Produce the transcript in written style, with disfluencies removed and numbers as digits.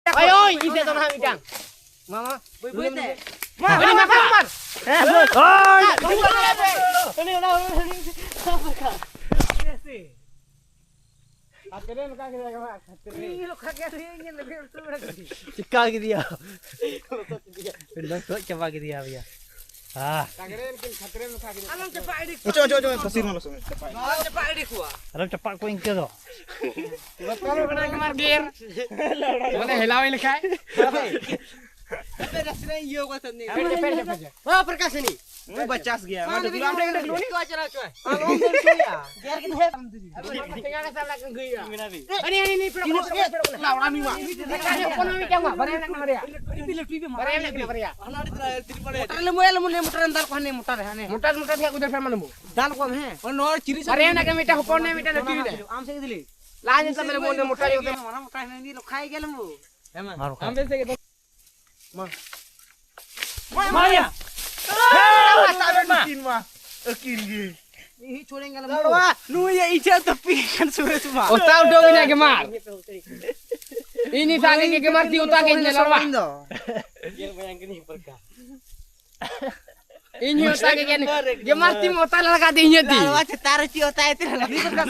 Ayo, isi tu nak ikan. Mama, Boy te. Ma, ini makan mar. Ini udah. Akhirnya luka kita kemak. Ini lo kagak ingin lebih betul lagi. चिक्का की दिया फिर बस तो चबा की दिया भैया हाँ Akhirnya khatre luka kita. Alam cepat adik. Coba pasir mana langsung. Alam cepat adik gua. अरे चप्पा को इनके दो Betul kena kemar gear. Mana helawin lekai? Tapi dah sini yo gua tadi. Pede. Wah perkas ini. Mau bacas gaya. Mana dulu ambil dulu ni gua acara cuy. Kalau om tu ya. Biar kita head. Tengah salah ke gaya. Ini peluk. Lah orang ni mak. Ekonomi macam apa? Barang nak nama dia. Barang nak nama dia. Mutar lemu mutar dal ko ne mutar है ने. Mutar dia udah firman lembu. दाल को है और nor चिरी से Barang nak mita hupon ne mita leti dia. आम से दिली Lanjut sampai lembu mutar itu. mana mutar ini lo खाए गेल मु हेमा मारो खा Ambil sikit. Maria Kin mah. Kin gi. ini छोड़ेंगे मु वाह नु ये इच्छा तो P kan surat semua Oh tahu dong ini gemar. Ini saking ke gemar di utak ini lawak. Ini utak ini. Gemar tim utak lagi di ini. taruh ci otak itu lagi perkas